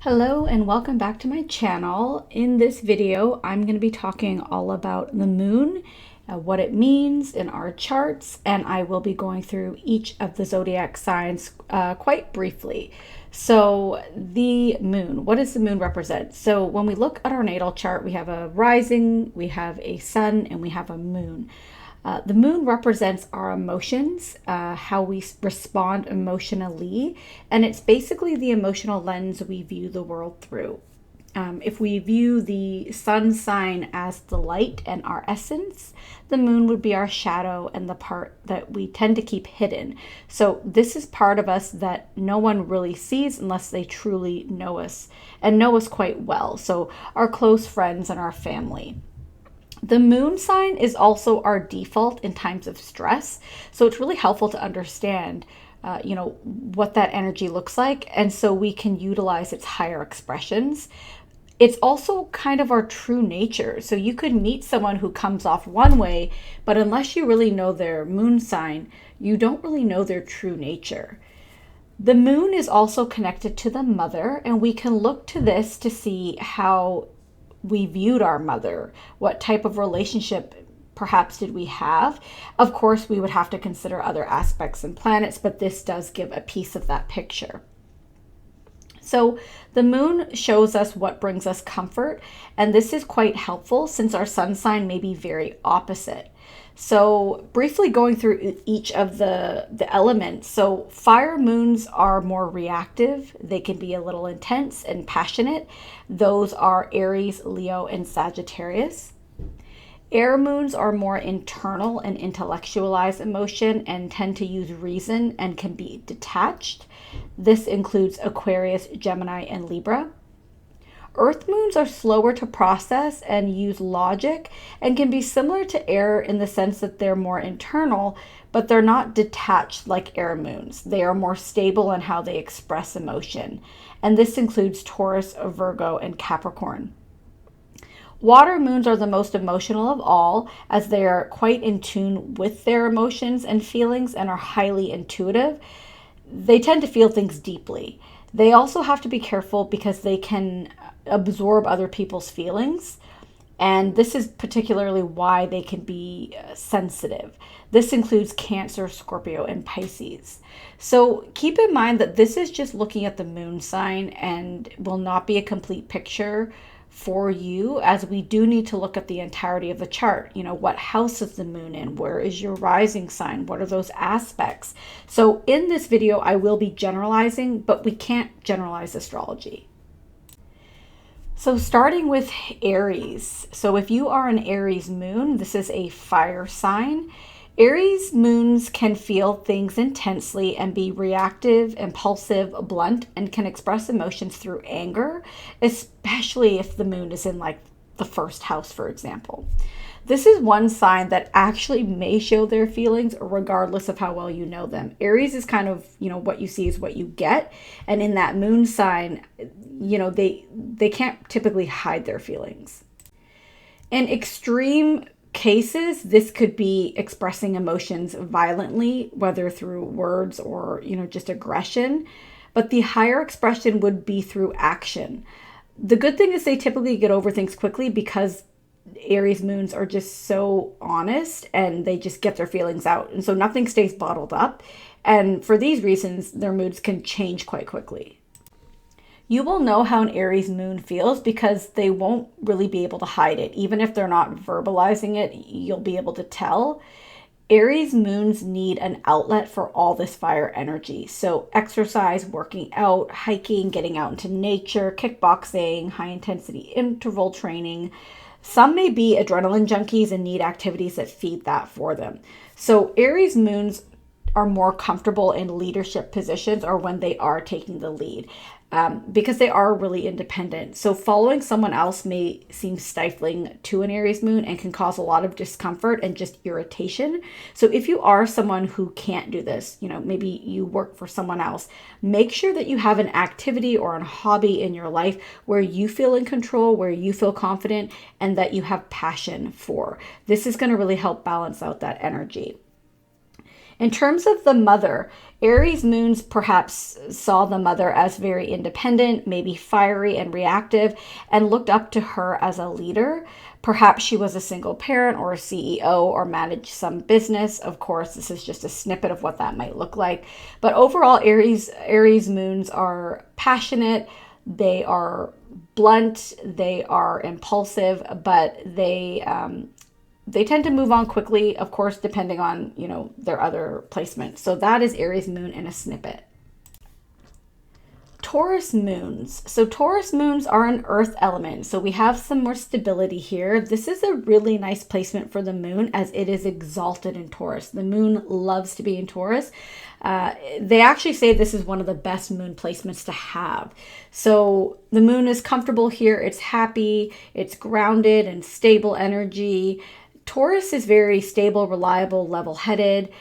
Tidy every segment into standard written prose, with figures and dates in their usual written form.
Hello and welcome back to my channel. In this video, I'm going to be talking all about the moon, what it means in our charts, and I will be going through each of the zodiac signs quite briefly. So the moon, what does the moon represent? So when we look at our natal chart, we have a rising, we have a sun, and we have a moon. The moon represents our emotions, how we respond emotionally, and it's basically the emotional lens we view the world through. If we view the sun sign as the light and our essence, the moon would be our shadow and the part that we tend to keep hidden. So this is part of us that no one really sees unless they truly know us and know us quite well. So our close friends and our family. The moon sign is also our default in times of stress. So it's really helpful to understand, what that energy looks like. And so we can utilize its higher expressions. It's also kind of our true nature. So you could meet someone who comes off one way, but unless you really know their moon sign, you don't really know their true nature. The moon is also connected to the mother, and we can look to this to see how we viewed our mother, what type of relationship perhaps did we have. Of course, we would have to consider other aspects and planets, but this does give a piece of that picture. So the moon shows us what brings us comfort, and this is quite helpful since our sun sign may be very opposite. So briefly going through each of the elements. So fire moons are more reactive. They can be a little intense and passionate. Those are Aries, Leo, and Sagittarius. Air moons are more internal and intellectualized emotion and tend to use reason and can be detached. This includes Aquarius, Gemini, and Libra. Earth moons are slower to process and use logic and can be similar to air in the sense that they're more internal, but they're not detached like air moons. They are more stable in how they express emotion. And this includes Taurus, Virgo, and Capricorn. Water moons are the most emotional of all, as they are quite in tune with their emotions and feelings and are highly intuitive. They tend to feel things deeply. They also have to be careful because they can absorb other people's feelings. And this is particularly why they can be sensitive. This includes Cancer, Scorpio, and Pisces. So keep in mind that this is just looking at the moon sign and will not be a complete picture for you, as we do need to look at the entirety of the chart. What house is the moon in? Where is your rising sign? What are those aspects? So in this video, I will be generalizing, but we can't generalize astrology. So starting with Aries. So if you are an Aries moon, this is a fire sign. Aries moons can feel things intensely and be reactive, impulsive, blunt, and can express emotions through anger, especially if the moon is in like the first house, for example. This is one sign that actually may show their feelings regardless of how well you know them. Aries is kind of, what you see is what you get. And in that moon sign, they can't typically hide their feelings. In extreme cases, this could be expressing emotions violently, whether through words or, just aggression. But the higher expression would be through action. The good thing is they typically get over things quickly because Aries moons are just so honest and they just get their feelings out. And so nothing stays bottled up. And for these reasons, their moods can change quite quickly. You will know how an Aries moon feels because they won't really be able to hide it. Even if they're not verbalizing it, you'll be able to tell. Aries moons need an outlet for all this fire energy. So exercise, working out, hiking, getting out into nature, kickboxing, high intensity interval training. Some may be adrenaline junkies and need activities that feed that for them. So Aries moons are more comfortable in leadership positions or when they are taking the lead. Because they are really independent. So following someone else may seem stifling to an Aries moon and can cause a lot of discomfort and just irritation. So if you are someone who can't do this, maybe you work for someone else, make sure that you have an activity or a hobby in your life where you feel in control, where you feel confident, and that you have passion for. This is going to really help balance out that energy. In terms of the mother, Aries moons perhaps saw the mother as very independent, maybe fiery and reactive, and looked up to her as a leader. Perhaps she was a single parent or a CEO or managed some business. Of course, this is just a snippet of what that might look like. But overall, Aries moons are passionate, they are blunt, they are impulsive, but they tend to move on quickly, of course, depending on, their other placements. So that is Aries moon in a snippet. Taurus moons. So Taurus moons are an earth element. So we have some more stability here. This is a really nice placement for the moon as it is exalted in Taurus. The moon loves to be in Taurus. They actually say this is one of the best moon placements to have. So the moon is comfortable here. It's happy. It's grounded and stable energy. Taurus is very stable, reliable, level-headed,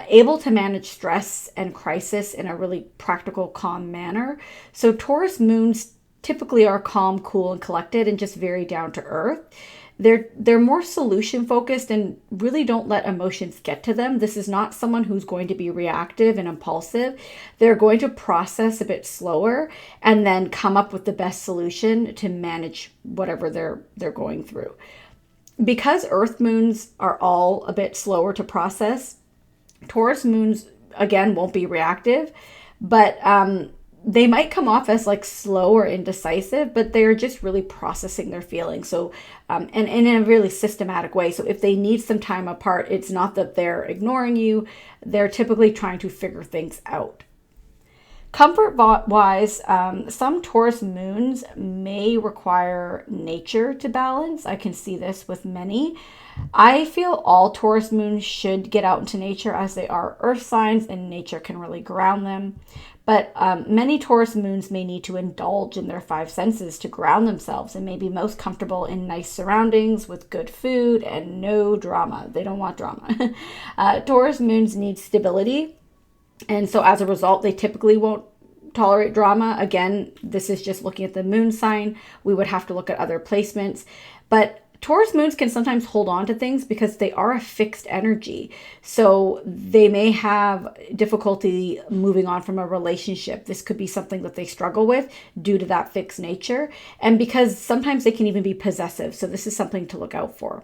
able to manage stress and crisis in a really practical, calm manner. So Taurus moons typically are calm, cool, and collected and just very down to earth. They're more solution focused and really don't let emotions get to them. This is not someone who's going to be reactive and impulsive. They're going to process a bit slower and then come up with the best solution to manage whatever they're going through. Because earth moons are all a bit slower to process, Taurus moons, again, won't be reactive, but they might come off as like slow or indecisive, but they're just really processing their feelings. So, and in a really systematic way. So if they need some time apart, it's not that they're ignoring you. They're typically trying to figure things out. Comfort-wise, some Taurus moons may require nature to balance. I can see this with many. I feel all Taurus moons should get out into nature as they are earth signs and nature can really ground them. But many Taurus moons may need to indulge in their five senses to ground themselves and may be most comfortable in nice surroundings with good food and no drama. They don't want drama. Taurus moons need stability. And so as a result, they typically won't tolerate drama. Again, this is just looking at the moon sign. We would have to look at other placements. But Taurus moons can sometimes hold on to things because they are a fixed energy. So they may have difficulty moving on from a relationship. This could be something that they struggle with due to that fixed nature. And because sometimes they can even be possessive. So this is something to look out for.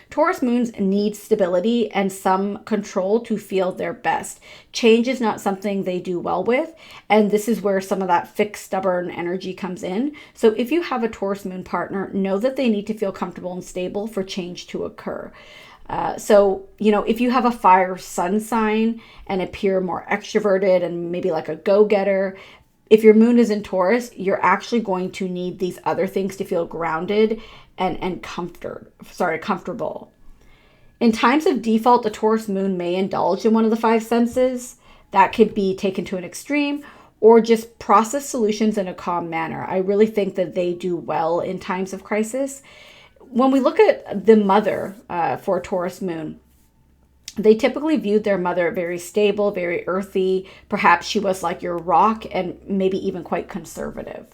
Taurus moons need stability and some control to feel their best. Change is not something they do well with, and this is where some of that fixed, stubborn energy comes in. So if you have a Taurus moon partner, know that they need to feel comfortable and stable for change to occur. So, if you have a fire sun sign and appear more extroverted and maybe like a go-getter, if your moon is in Taurus, you're actually going to need these other things to feel grounded and comfortable. In times of default, a Taurus moon may indulge in one of the five senses. That could be taken to an extreme or just process solutions in a calm manner. I really think that they do well in times of crisis. When we look at the mother for a Taurus moon, they typically viewed their mother very stable, very earthy. Perhaps she was like your rock and maybe even quite conservative.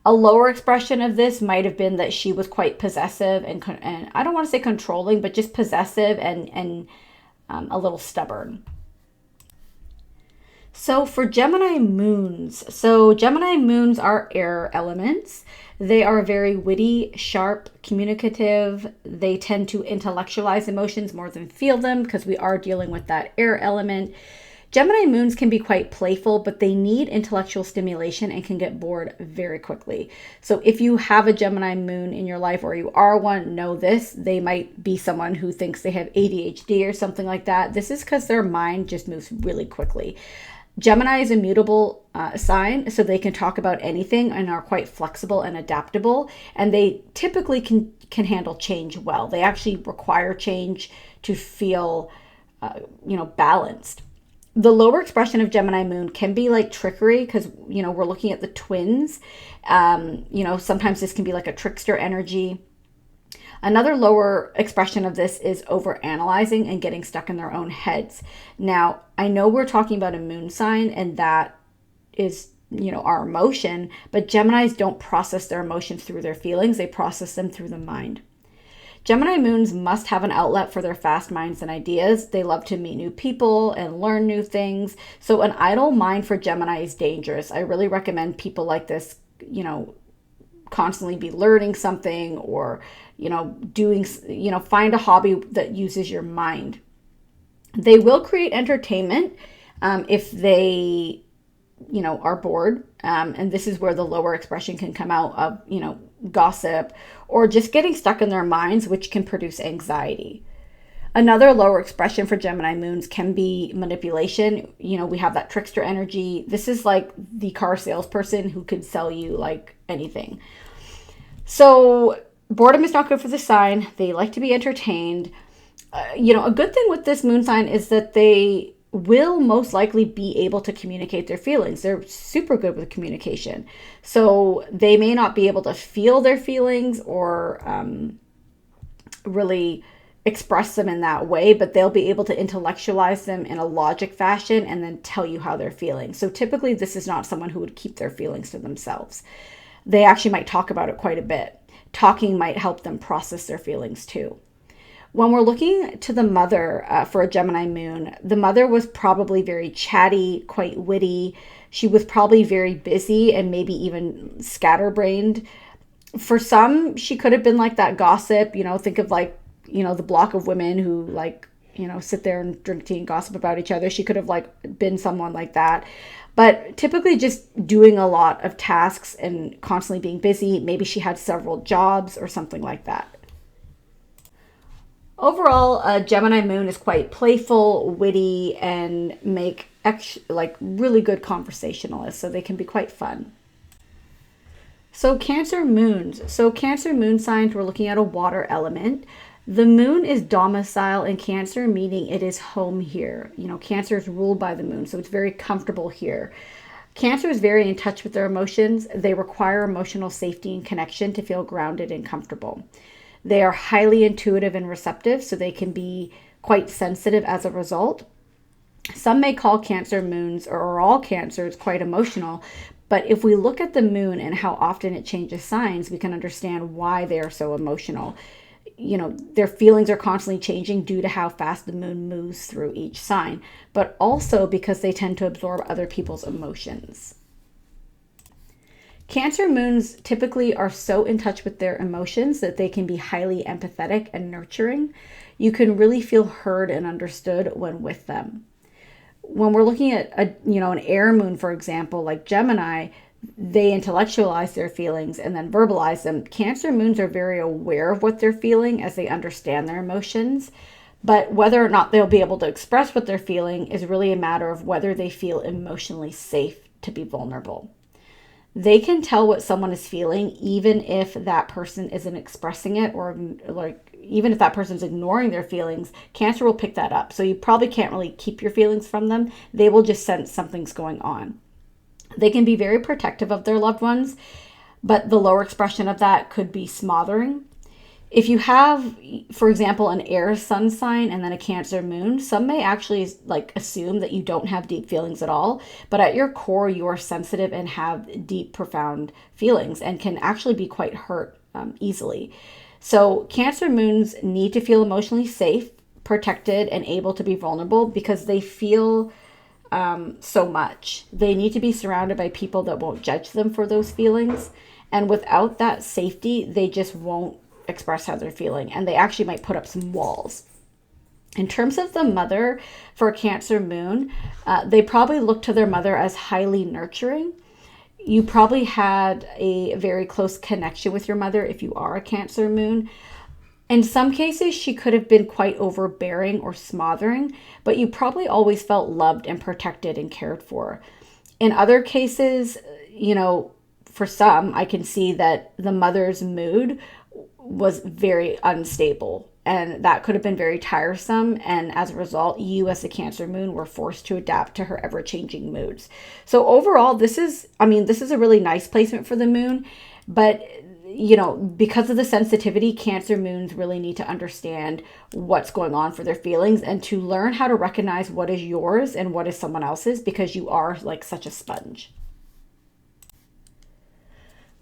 A lower expression of this might have been that she was quite possessive and I don't want to say controlling, but just possessive and a little stubborn. So for Gemini moons, Gemini moons are air elements. They are very witty, sharp, communicative. They tend to intellectualize emotions more than feel them because we are dealing with that air element. Gemini moons can be quite playful, but they need intellectual stimulation and can get bored very quickly. So if you have a Gemini moon in your life or you are one, know this. They might be someone who thinks they have ADHD or something like that. This is because their mind just moves really quickly. Gemini is a mutable sign, so they can talk about anything and are quite flexible and adaptable. And they typically can handle change well. They actually require change to feel, balanced. The lower expression of Gemini moon can be like trickery because, we're looking at the twins. Sometimes this can be like a trickster energy. Another lower expression of this is overanalyzing and getting stuck in their own heads. Now, I know we're talking about a moon sign and that is, our emotion, but Geminis don't process their emotions through their feelings. They process them through the mind. Gemini moons must have an outlet for their fast minds and ideas. They love to meet new people and learn new things. So an idle mind for Gemini is dangerous. I really recommend people like this, constantly be learning something or, doing, find a hobby that uses your mind. They will create entertainment if they, are bored. And this is where the lower expression can come out of, gossip or just getting stuck in their minds, which can produce anxiety. Another lower expression for Gemini moons can be manipulation. We have that trickster energy. This is like the car salesperson who could sell you like anything. So boredom is not good for the sign. They like to be entertained. A good thing with this moon sign is that they will most likely be able to communicate their feelings. They're super good with communication. So they may not be able to feel their feelings or really express them in that way, but they'll be able to intellectualize them in a logic fashion and then tell you how they're feeling. So typically this is not someone who would keep their feelings to themselves. They actually might talk about it quite a bit. Talking might help them process their feelings too. When we're looking to the mother for a Gemini moon, the mother was probably very chatty, quite witty. She was probably very busy and maybe even scatterbrained. For some, she could have been like that gossip, think of like, the block of women who like, sit there and drink tea and gossip about each other. She could have like been someone like that. But typically just doing a lot of tasks and constantly being busy. Maybe she had several jobs or something like that. Overall, a Gemini moon is quite playful, witty, and make really good conversationalists, so they can be quite fun. So Cancer moons. So Cancer moon signs, we're looking at a water element. The moon is domicile in Cancer, meaning it is home here. Cancer is ruled by the moon, so it's very comfortable here. Cancer is very in touch with their emotions. They require emotional safety and connection to feel grounded and comfortable. They are highly intuitive and receptive, so they can be quite sensitive as a result. Some may call Cancer moons, or all Cancers, quite emotional, but if we look at the moon and how often it changes signs, we can understand why they are so emotional. Their feelings are constantly changing due to how fast the moon moves through each sign, but also because they tend to absorb other people's emotions. Cancer moons typically are so in touch with their emotions that they can be highly empathetic and nurturing. You can really feel heard and understood when with them. When we're looking at an air moon, for example, like Gemini, they intellectualize their feelings and then verbalize them. Cancer moons are very aware of what they're feeling as they understand their emotions, but whether or not they'll be able to express what they're feeling is really a matter of whether they feel emotionally safe to be vulnerable. They can tell what someone is feeling even if that person isn't expressing it, or even if that person's ignoring their feelings. Cancer will pick that up. So you probably can't really keep your feelings from them. They will just sense something's going on. They can be very protective of their loved ones, but the lower expression of that could be smothering. If you have, for example, an air sun sign and then a Cancer moon, some may actually assume that you don't have deep feelings at all, but at your core, you are sensitive and have deep, profound feelings and can actually be quite hurt easily. So Cancer moons need to feel emotionally safe, protected, and able to be vulnerable because they feel so much. They need to be surrounded by people that won't judge them for those feelings. And without that safety, they just won't express how they're feeling, and they actually might put up some walls. In terms of the mother for a Cancer moon, they probably look to their mother as highly nurturing. You probably had a very close connection with your mother if you are a Cancer moon. In some cases, she could have been quite overbearing or smothering, but you probably always felt loved and protected and cared for. In other cases, for some, I can see that the mother's mood was very unstable, and that could have been very tiresome, and as a result, you as a Cancer moon were forced to adapt to her ever-changing moods. So overall, this is a really nice placement for the moon, but because of the sensitivity, Cancer moons really need to understand what's going on for their feelings and to learn how to recognize what is yours and what is someone else's, because you are like such a sponge.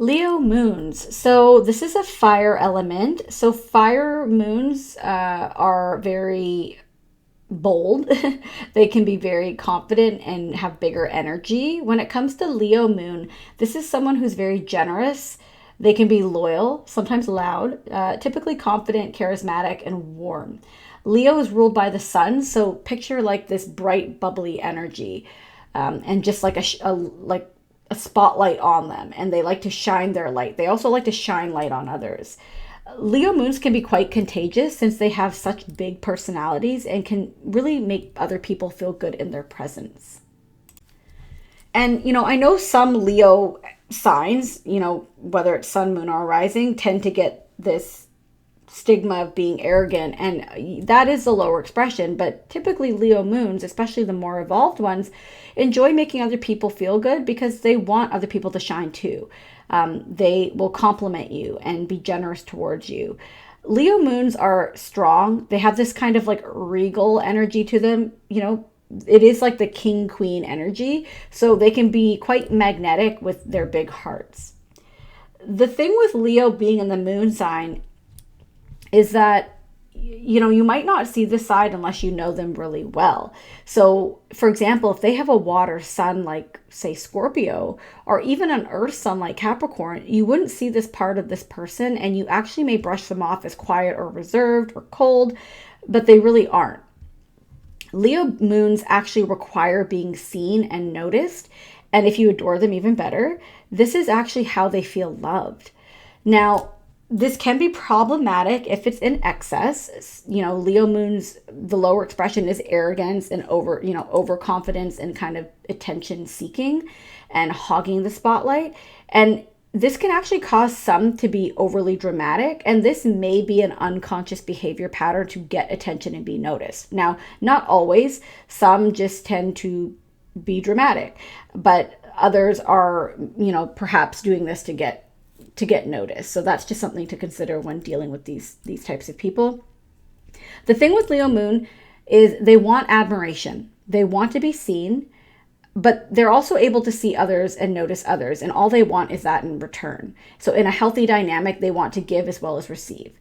Leo moons. So this is a fire element. So fire moons are very bold. They can be very confident and have bigger energy. When it comes to Leo moon, this is someone who's very generous. They can be loyal, sometimes loud, typically confident, charismatic, and warm. Leo is ruled by the sun, so picture like this bright, bubbly energy, and just like a spotlight on them. And they like to shine their light. They also like to shine light on others. Leo moons can be quite contagious since they have such big personalities and can really make other people feel good in their presence. And, I know some Leo signs, whether it's sun, moon, or rising, tend to get this stigma of being arrogant. And that is the lower expression. But typically Leo moons, especially the more evolved ones, enjoy making other people feel good because they want other people to shine too. They will compliment you and be generous towards you. Leo moons are strong. They have this kind of like regal energy to them. It is like the king queen energy. So they can be quite magnetic with their big hearts. The thing with Leo being in the moon sign is that you might not see this side unless you know them really well. So, for example, if they have a water sun like, say, Scorpio, or even an earth sun like Capricorn, you wouldn't see this part of this person, and you actually may brush them off as quiet or reserved or cold, but they really aren't. Leo moons actually require being seen and noticed, and if you adore them, even better. This is actually how they feel loved. Now, this can be problematic if it's in excess. Leo moons, the lower expression is arrogance and overconfidence and kind of attention seeking and hogging the spotlight. And this can actually cause some to be overly dramatic. And this may be an unconscious behavior pattern to get attention and be noticed. Now, not always. Some just tend to be dramatic, but others are, perhaps doing this to get noticed. So that's just something to consider when dealing with these types of people. The thing with Leo moon is they want admiration. They want to be seen, but they're also able to see others and notice others. And all they want is that in return. So in a healthy dynamic, they want to give as well as receive.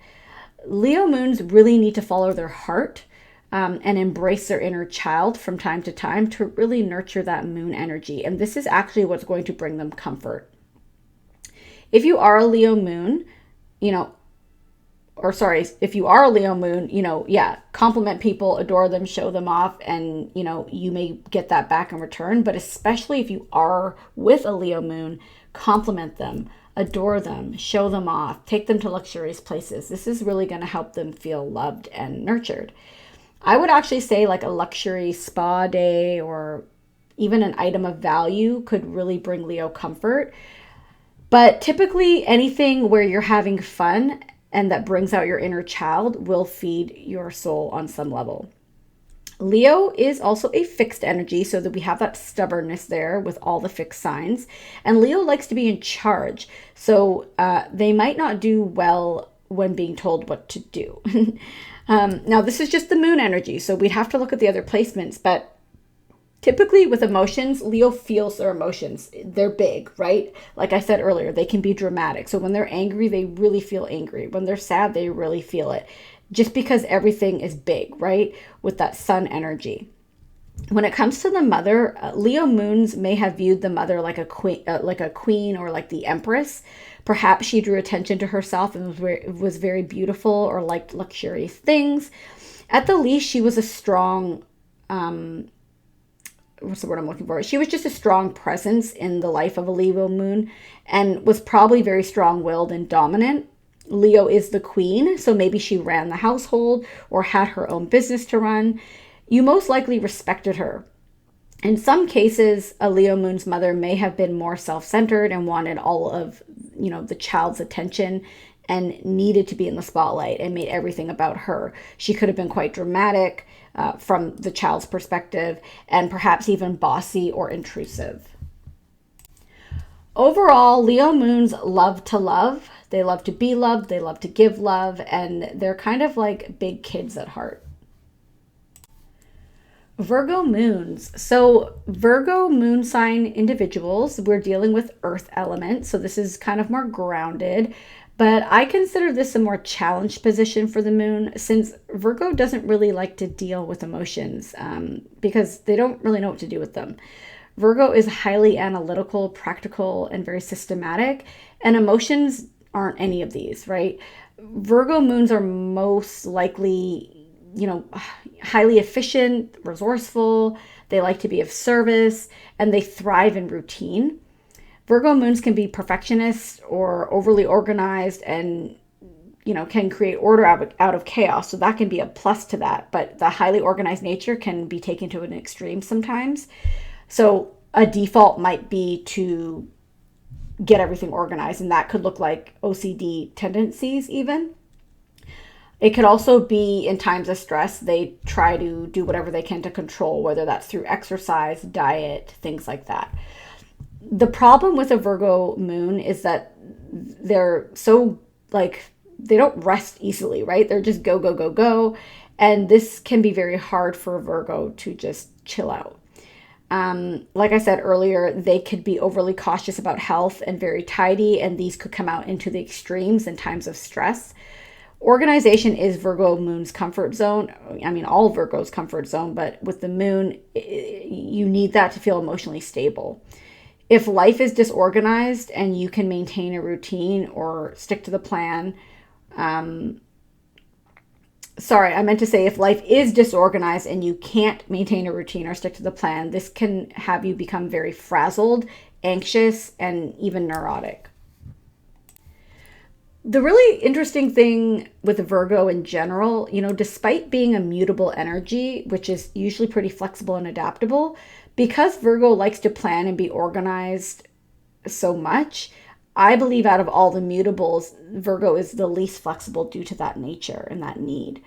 Leo moons really need to follow their heart and embrace their inner child from time to time to really nurture that moon energy. And this is actually what's going to bring them comfort. If you are a Leo moon, if you are a Leo moon, compliment people, adore them, show them off, and, you may get that back in return. But especially if you are with a Leo moon, compliment them, adore them, show them off, take them to luxurious places. This is really going to help them feel loved and nurtured. I would actually say like a luxury spa day or even an item of value could really bring Leo comfort. But typically anything where you're having fun and that brings out your inner child will feed your soul on some level. Leo is also a fixed energy, so that we have that stubbornness there with all the fixed signs. And Leo likes to be in charge, so they might not do well when being told what to do. Now, this is just the moon energy, so we'd have to look at the other placements, but typically with emotions, Leo feels their emotions. They're big, right? Like I said earlier, they can be dramatic. So when they're angry, they really feel angry. When they're sad, they really feel it. Just because everything is big, right? With that sun energy. When it comes to the mother, Leo moons may have viewed the mother like a queen or like the empress. Perhaps she drew attention to herself and was very beautiful or liked luxurious things. At the least, she was a strong what's the word I'm looking for? She was just a strong presence in the life of a Leo moon and was probably very strong-willed and dominant. Leo is the queen, so maybe she ran the household or had her own business to run. You most likely respected her. In some cases, a Leo moon's mother may have been more self-centered and wanted all of, the child's attention and needed to be in the spotlight and made everything about her. She could have been quite dramatic from the child's perspective and perhaps even bossy or intrusive. Overall, Leo moons love to love. They love to be loved. They love to give love. And they're kind of like big kids at heart. Virgo moons. So Virgo moon sign individuals, we're dealing with earth element. So this is kind of more grounded, but I consider this a more challenged position for the moon since Virgo doesn't really like to deal with emotions because they don't really know what to do with them. Virgo is highly analytical, practical, and very systematic, and emotions aren't any of these, right? Virgo moons are most likely, highly efficient, resourceful. They like to be of service and they thrive in routine. Virgo moons can be perfectionists or overly organized and, can create order out of chaos. So that can be a plus to that. But the highly organized nature can be taken to an extreme sometimes. So a default might be to get everything organized, and that could look like OCD tendencies even. It could also be in times of stress, they try to do whatever they can to control, whether that's through exercise, diet, things like that. The problem with a Virgo moon is that they're so they don't rest easily, right? They're just go, go, go, go. And this can be very hard for a Virgo to just chill out. Like I said earlier, they could be overly cautious about health and very tidy, and these could come out into the extremes in times of stress. Organization is Virgo moon's comfort zone. I mean, all Virgo's comfort zone, but with the moon, you need that to feel emotionally stable. If life is disorganized and you can maintain a routine or stick to the plan, I meant to say if life is disorganized and you can't maintain a routine or stick to the plan, this can have you become very frazzled, anxious, and even neurotic. The really interesting thing with Virgo in general, despite being a mutable energy, which is usually pretty flexible and adaptable, because Virgo likes to plan and be organized so much, I believe out of all the mutables, Virgo is the least flexible due to that nature and that need.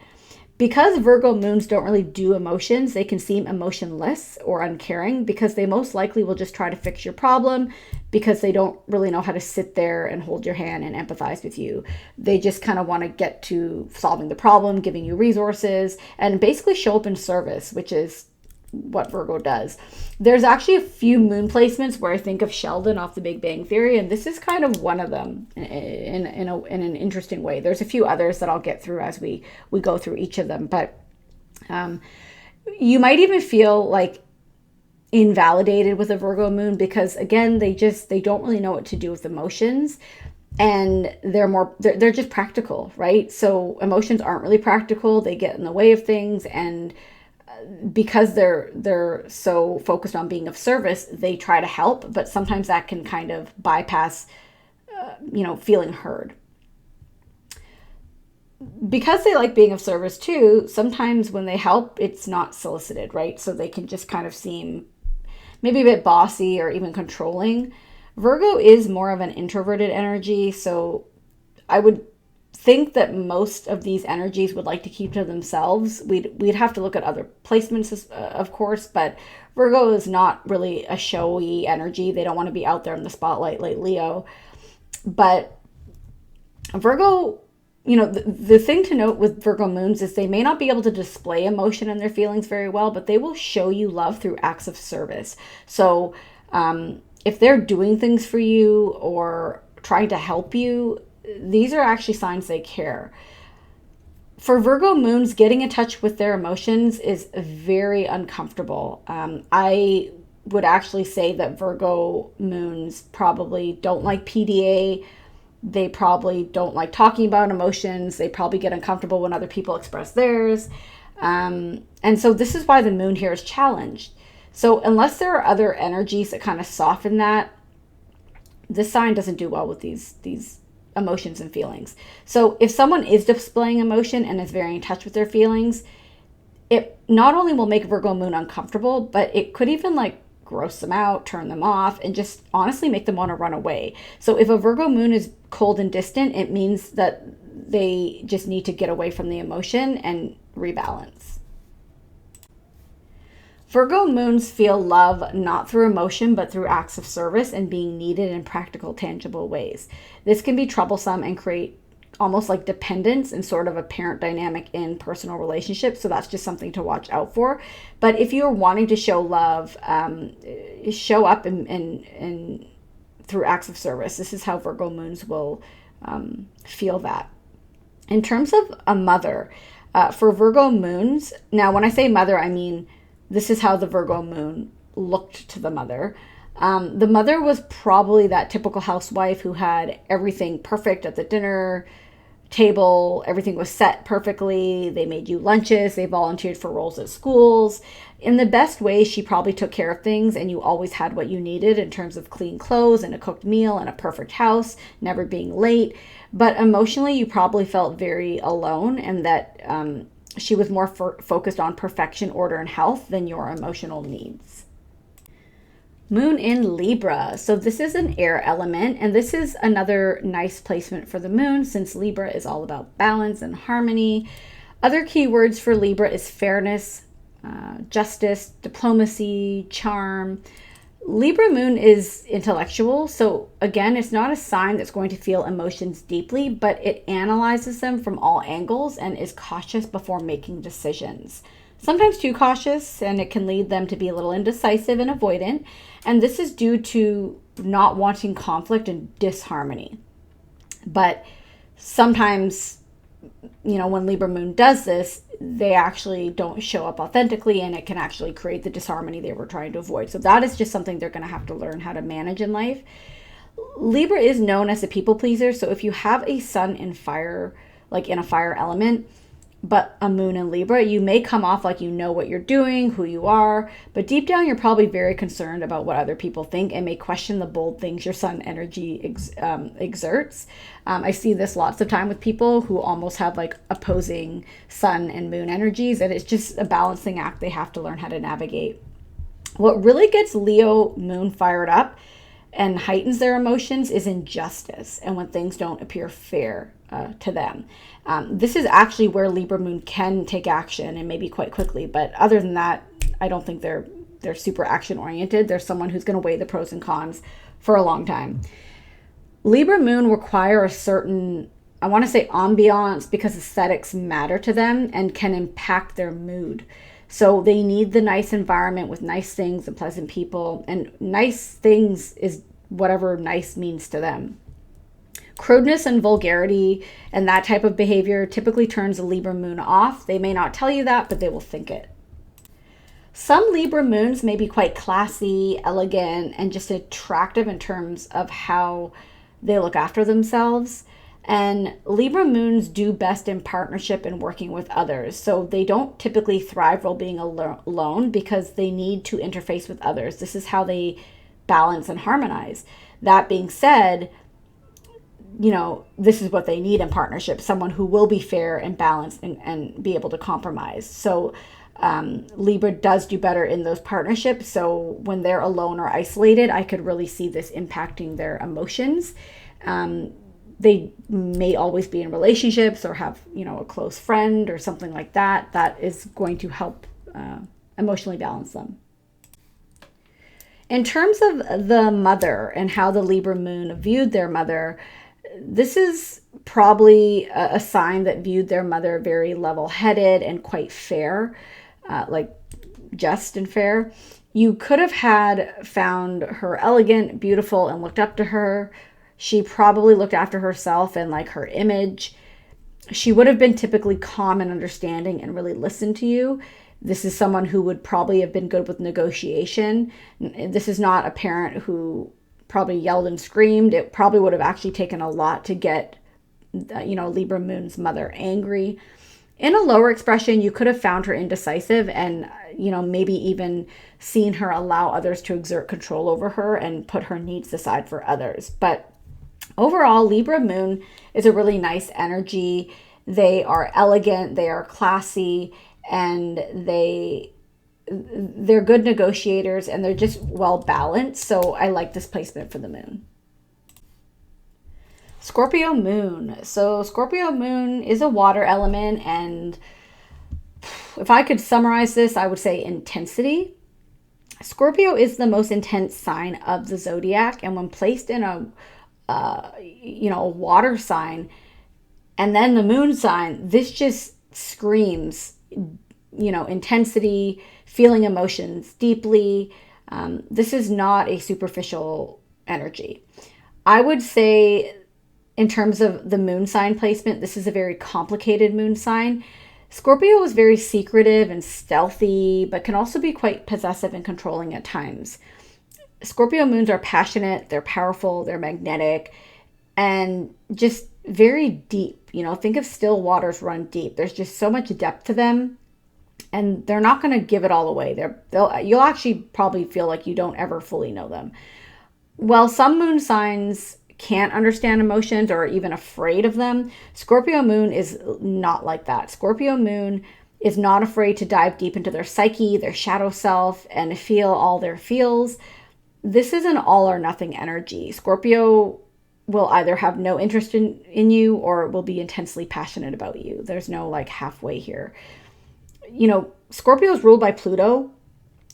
Because Virgo moons don't really do emotions, they can seem emotionless or uncaring because they most likely will just try to fix your problem because they don't really know how to sit there and hold your hand and empathize with you. They just kind of want to get to solving the problem, giving you resources, and basically show up in service, which is what Virgo does. There's actually a few moon placements where I think of Sheldon off The Big Bang Theory, and this is kind of one of them in an interesting way. There's a few others that I'll get through as we go through each of them, but you might even feel like invalidated with a Virgo moon because again, they don't really know what to do with emotions, and they're just practical, right? So emotions aren't really practical. They get in the way of things, and because they're so focused on being of service, they try to help, but sometimes that can kind of bypass, feeling heard. Because they like being of service too, sometimes when they help, it's not solicited, right? So they can just kind of seem maybe a bit bossy or even controlling. Virgo is more of an introverted energy, so I would think that most of these energies would like to keep to themselves. We'd have to look at other placements, of course, but Virgo is not really a showy energy. They don't want to be out there in the spotlight like Leo. But Virgo, the thing to note with Virgo moons is they may not be able to display emotion and their feelings very well, but they will show you love through acts of service. So if they're doing things for you or trying to help you, these are actually signs they care. For Virgo moons, getting in touch with their emotions is very uncomfortable. I would actually say that Virgo moons probably don't like PDA. They probably don't like talking about emotions. They probably get uncomfortable when other people express theirs. And so this is why the moon here is challenged. So unless there are other energies that kind of soften that, this sign doesn't do well with these emotions and feelings. So if someone is displaying emotion and is very in touch with their feelings, it not only will make Virgo moon uncomfortable, but it could even gross them out, turn them off, and just honestly make them want to run away. So if a Virgo moon is cold and distant, it means that they just need to get away from the emotion and rebalance. Virgo moons feel love not through emotion, but through acts of service and being needed in practical, tangible ways. This can be troublesome and create almost like dependence and sort of a parent dynamic in personal relationships. So that's just something to watch out for. But if you're wanting to show love, show up and through acts of service. This is how Virgo moons will feel that. In terms of a mother, for Virgo moons, now when I say mother, I mean this is how the Virgo moon looked to the mother. The mother was probably that typical housewife who had everything perfect at the dinner table. Everything was set perfectly. They made you lunches. They volunteered for roles at schools. In the best way, she probably took care of things, and you always had what you needed in terms of clean clothes and a cooked meal and a perfect house, never being late. But emotionally, you probably felt very alone, and that she was more focused on perfection, order, and health than your emotional needs. Moon in Libra. So this is an air element, and this is another nice placement for the moon since Libra is all about balance and harmony. Other keywords for Libra is fairness, justice, diplomacy, charm. Libra moon is intellectual. So again, it's not a sign that's going to feel emotions deeply, but it analyzes them from all angles and is cautious before making decisions. Sometimes too cautious, and it can lead them to be a little indecisive and avoidant. And this is due to not wanting conflict and disharmony. But sometimes, when Libra moon does this, they actually don't show up authentically, and it can actually create the disharmony they were trying to avoid. So that is just something they're going to have to learn how to manage in life. Libra is known as a people pleaser. So if you have a sun in fire, like in a fire element, but a moon in Libra, you may come off like you know what you're doing, who you are, but deep down you're probably very concerned about what other people think and may question the bold things your sun energy exerts. I see this lots of time with people who almost have like opposing sun and moon energies, and it's just a balancing act they have to learn how to navigate. What really gets Leo moon fired up and heightens their emotions is injustice and when things don't appear fair to them. This is actually where Libra moon can take action, and maybe quite quickly. But other than that, I don't think they're super action oriented. They're someone who's going to weigh the pros and cons for a long time. Libra moon require a certain, I want to say ambiance, because aesthetics matter to them and can impact their mood. So they need the nice environment with nice things and pleasant people, and nice things is whatever nice means to them. Crudeness and vulgarity and that type of behavior typically turns a Libra moon off. They may not tell you that, but they will think it. Some Libra moons may be quite classy, elegant, and just attractive in terms of how they look after themselves. And Libra moons do best in partnership and working with others. So they don't typically thrive while being alone because they need to interface with others. This is how they balance and harmonize. That being said, this is what they need in partnership, someone who will be fair and balanced and be able to compromise. So Libra does do better in those partnerships. So when they're alone or isolated, I could really see this impacting their emotions. They may always be in relationships or have, a close friend or something like that. That is going to help emotionally balance them. In terms of the mother and how the Libra moon viewed their mother, this is probably a sign that viewed their mother very level-headed and quite fair, like just and fair. You could have found her elegant, beautiful, and looked up to her. She probably looked after herself and like her image. She would have been typically calm and understanding and really listened to you. This is someone who would probably have been good with negotiation. This is not a parent who probably yelled and screamed. It probably would have actually taken a lot to get, Libra moon's mother angry. In a lower expression, you could have found her indecisive and, maybe even seen her allow others to exert control over her and put her needs aside for others. But overall, Libra moon is a really nice energy. They are elegant, they are classy, and they're good negotiators, and they're just well balanced. So I like this placement for the moon. Scorpio moon. So Scorpio moon is a water element, and if I could summarize this, I would say intensity. Scorpio is the most intense sign of the zodiac, and when placed in a water sign, And then the moon sign, this just screams, intensity, feeling emotions deeply. This is not a superficial energy. I would say, in terms of the moon sign placement, this is a very complicated moon sign. Scorpio is very secretive and stealthy, but can also be quite possessive and controlling at times. Scorpio moons are passionate, they're powerful, they're magnetic, and just very deep. Think of still waters run deep. There's just so much depth to them, and they're not going to give it all away. You'll actually probably feel like you don't ever fully know them. While some moon signs can't understand emotions or are even afraid of them, Scorpio moon is not like that. Scorpio moon is not afraid to dive deep into their psyche, their shadow self, and feel all their feels. This is an all or nothing energy. Scorpio will either have no interest in you or will be intensely passionate about you. There's no like halfway here. Scorpio is ruled by Pluto.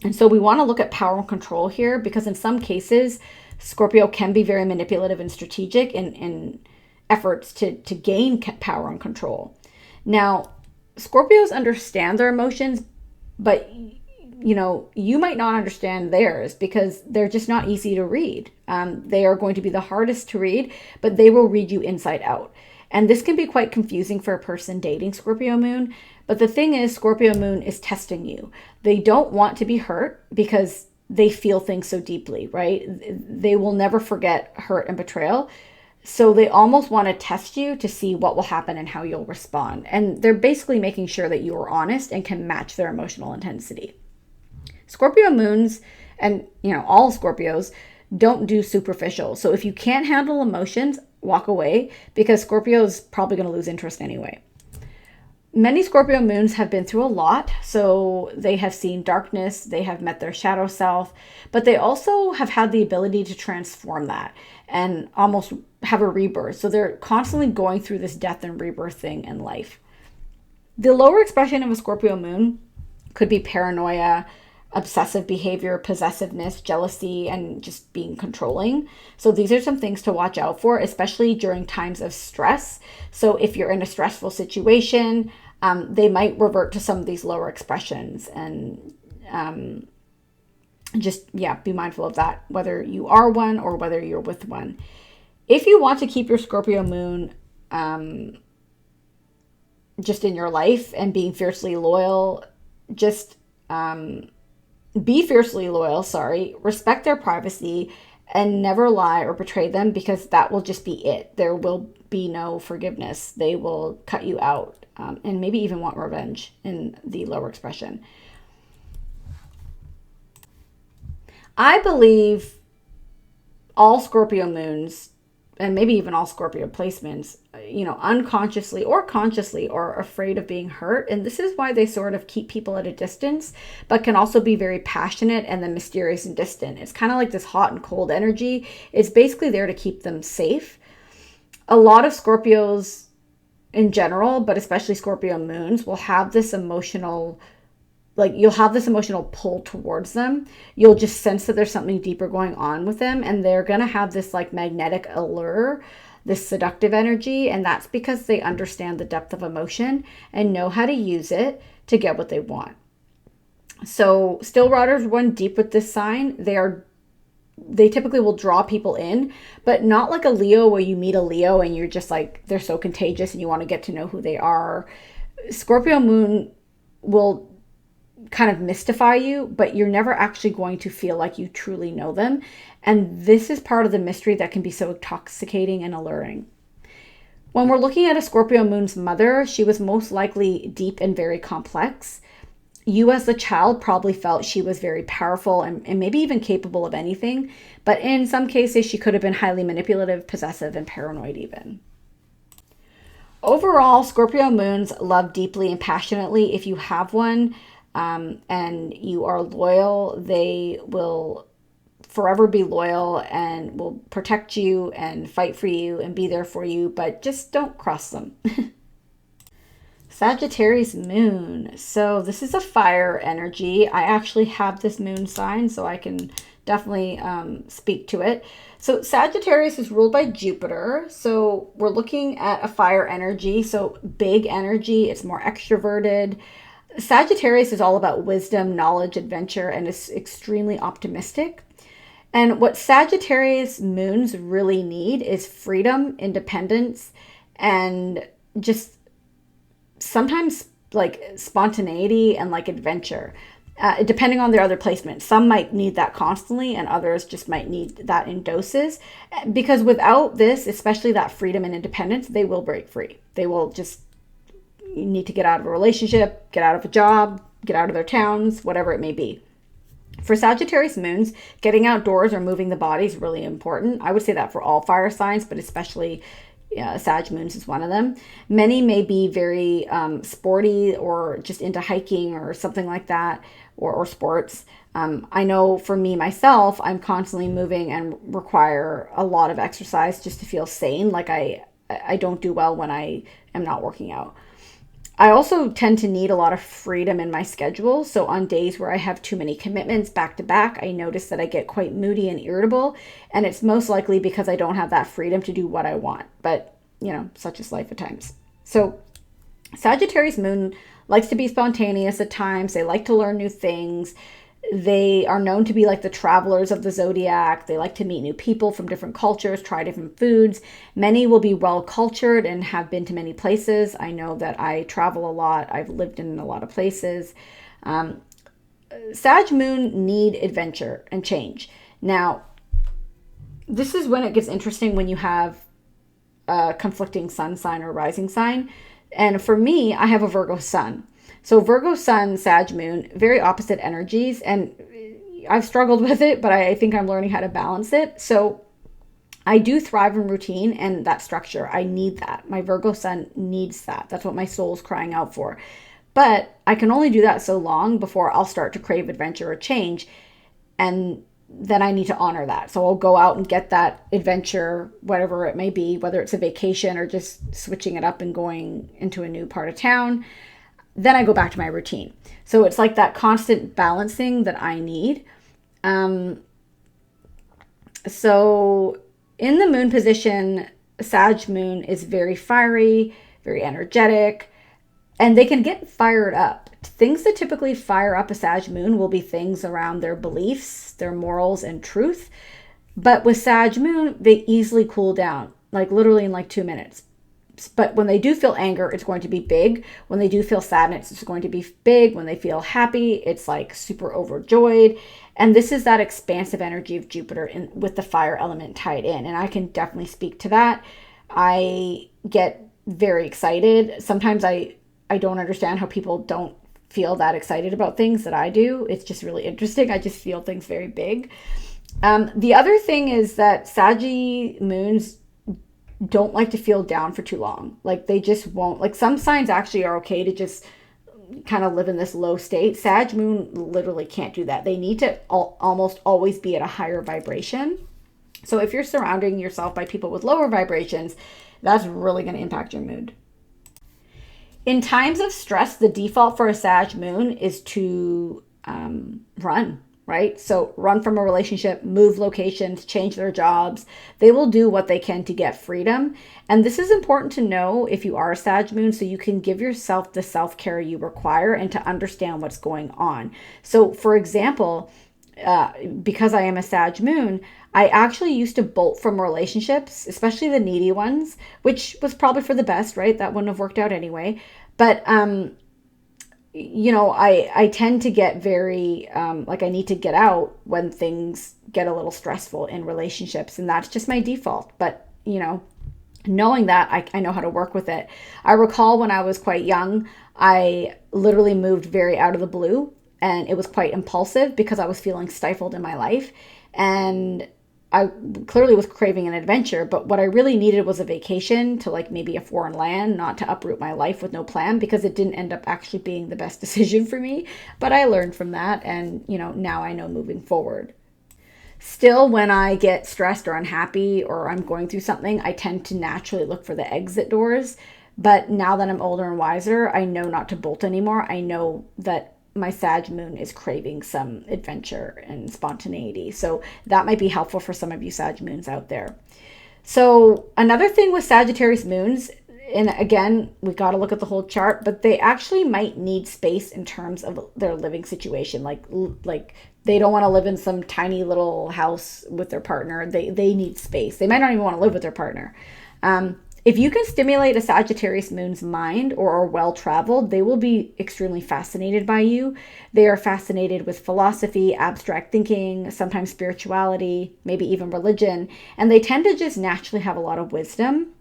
And so we want to look at power and control here, because in some cases, Scorpio can be very manipulative and strategic in efforts to gain power and control. Now, Scorpios understand their emotions, but you might not understand theirs because they're just not easy to read. They are going to be the hardest to read, but they will read you inside out. And this can be quite confusing for a person dating Scorpio moon. But the thing is, Scorpio moon is testing you. They don't want to be hurt because they feel things so deeply, right? They will never forget hurt and betrayal. So they almost want to test you to see what will happen and how you'll respond. And they're basically making sure that you are honest and can match their emotional intensity. Scorpio moons, and all Scorpios, don't do superficial. So if you can't handle emotions, walk away, because Scorpio is probably going to lose interest anyway. Many Scorpio moons have been through a lot, so they have seen darkness, they have met their shadow self, but they also have had the ability to transform that and almost have a rebirth. So they're constantly going through this death and rebirth thing in life. The lower expression of a Scorpio moon could be paranoia, obsessive behavior, possessiveness, jealousy, and just being controlling. So these are some things to watch out for, especially during times of stress. So if you're in a stressful situation, they might revert to some of these lower expressions, and be mindful of that, whether you are one or whether you're with one. If you want to keep your Scorpio moon just in your life and being fiercely loyal, be fiercely loyal, respect their privacy and never lie or betray them, because that will just be it. There will be no forgiveness. They will cut you out and maybe even want revenge in the lower expression. I believe all Scorpio moons, and maybe even all Scorpio placements, unconsciously or consciously are afraid of being hurt. And this is why they sort of keep people at a distance, but can also be very passionate and then mysterious and distant. It's kind of like this hot and cold energy. It's basically there to keep them safe. A lot of Scorpios in general, but especially Scorpio moons, will have this emotional pull towards them. You'll just sense that there's something deeper going on with them, and they're going to have this like magnetic allure, this seductive energy, and that's because they understand the depth of emotion and know how to use it to get what they want. So still waters run deep with this sign. They typically will draw people in, but not like a Leo, where you meet a Leo and you're just like, they're so contagious and you want to get to know who they are. Scorpio moon will kind of mystify you, but you're never actually going to feel like you truly know them. And this is part of the mystery that can be so intoxicating and alluring. When we're looking at a Scorpio moon's mother, she was most likely deep and very complex. You as the child probably felt she was very powerful and maybe even capable of anything. But in some cases, she could have been highly manipulative, possessive, and paranoid even. Overall, Scorpio moons love deeply and passionately. If you have one, and you are loyal, they will forever be loyal and will protect you and fight for you and be there for you, but just don't cross them. Sagittarius moon. So this is a fire energy. I actually have this moon sign, so I can definitely speak to it. So Sagittarius is ruled by Jupiter. So we're looking at a fire energy. So big energy. It's more extroverted. Sagittarius is all about wisdom, knowledge, adventure, and is extremely optimistic. And what Sagittarius moons really need is freedom, independence, and just sometimes like spontaneity and like adventure, depending on their other placement. Some might need that constantly and others just might need that in doses, because without this, especially that freedom and independence, they will break free. They will just need to get out of a relationship, get out of a job, get out of their towns, whatever it may be. For Sagittarius moons, getting outdoors or moving the body is really important. I would say that for all fire signs, but especially Sag moons is one of them. Many may be very sporty or just into hiking or something like that, or sports. I know for me, myself, I'm constantly moving and require a lot of exercise just to feel sane. Like I don't do well when I am not working out. I also tend to need a lot of freedom in my schedule. So on days where I have too many commitments back to back, I notice that I get quite moody and irritable. And it's most likely because I don't have that freedom to do what I want. But, you know, such is life at times. So Sagittarius moon likes to be spontaneous at times. They like to learn new things. They are known to be like the travelers of the zodiac. They like to meet new people from different cultures, try different foods. Many will be well cultured and have been to many places. I know that I travel a lot. I've lived in a lot of places. Sag moon need adventure and change. Now, this is when it gets interesting when you have a conflicting sun sign or rising sign. And for me, I have a Virgo sun. So Virgo sun, Sag moon, very opposite energies. And I've struggled with it, but I think I'm learning how to balance it. So I do thrive in routine and that structure. I need that. My Virgo sun needs that. That's what my soul's crying out for. But I can only do that so long before I'll start to crave adventure or change. And then I need to honor that. So I'll go out and get that adventure, whatever it may be, whether it's a vacation or just switching it up and going into a new part of town. Then I go back to my routine. So it's like that constant balancing that I need. So in the moon position, Sag moon is very fiery, very energetic, and they can get fired up. Things that typically fire up a Sag moon will be things around their beliefs, their morals, and truth. But with Sag moon, they easily cool down, like literally in like 2 minutes. But when they do feel anger, it's going to be big. When they do feel sadness, it's going to be big. When they feel happy, it's like super overjoyed. And this is that expansive energy of Jupiter with the fire element tied in. And I can definitely speak to that. I get very excited. Sometimes I don't understand how people don't feel that excited about things that I do. It's just really interesting. I just feel things very big. The other thing is that Saggy moons don't like to feel down for too long. Like they just won't. Like some signs actually are okay to just kind of live in this low state. Sag moon literally can't do that. They need to almost always be at a higher vibration. So if you're surrounding yourself by people with lower vibrations, that's really going to impact your mood. In times of stress, the default for a Sag moon is to run. Right? So run from a relationship, move locations, change their jobs. They will do what they can to get freedom. And this is important to know if you are a Sag moon, so you can give yourself the self-care you require and to understand what's going on. So for example, because I am a Sag moon, I actually used to bolt from relationships, especially the needy ones, which was probably for the best, right? That wouldn't have worked out anyway. But you know, I tend to get very, like I need to get out when things get a little stressful in relationships, and that's just my default. But, you know, knowing that, I know how to work with it. I recall when I was quite young, I literally moved very out of the blue, and it was quite impulsive because I was feeling stifled in my life. And I clearly was craving an adventure, but what I really needed was a vacation to like maybe a foreign land, not to uproot my life with no plan, because it didn't end up actually being the best decision for me. But I learned from that, and you know, now I know moving forward. Still, when I get stressed or unhappy or I'm going through something, I tend to naturally look for the exit doors. But now that I'm older and wiser, I know not to bolt anymore. I know that my Sag moon is craving some adventure and spontaneity. So that might be helpful for some of you Sag moons out there. So another thing with Sagittarius moons, and again, we got to look at the whole chart, but they actually might need space in terms of their living situation. Like they don't want to live in some tiny little house with their partner. They need space. They might not even want to live with their partner. If you can stimulate a Sagittarius moon's mind or are well-traveled, they will be extremely fascinated by you. They are fascinated with philosophy, abstract thinking, sometimes spirituality, maybe even religion, and they tend to just naturally have a lot of wisdom.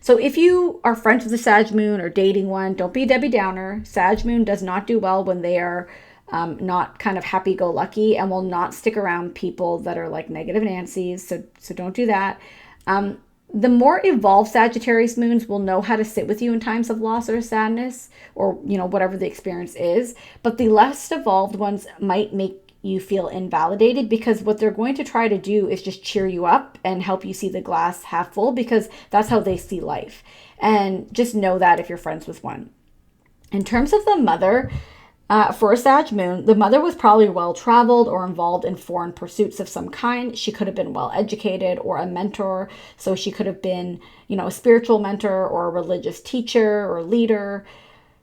So if you are friends with a Sag moon or dating one, don't be Debbie Downer. Sag moon does not do well when they are not kind of happy-go-lucky and will not stick around people that are like negative Nancy's. So don't do that. The more evolved Sagittarius moons will know how to sit with you in times of loss or sadness or, whatever the experience is. But the less evolved ones might make you feel invalidated because what they're going to try to do is just cheer you up and help you see the glass half full because that's how they see life. And just know that if you're friends with one. In terms of the mother, for a Sag moon, the mother was probably well-traveled or involved in foreign pursuits of some kind. She could have been well-educated or a mentor. So she could have been, a spiritual mentor or a religious teacher or leader.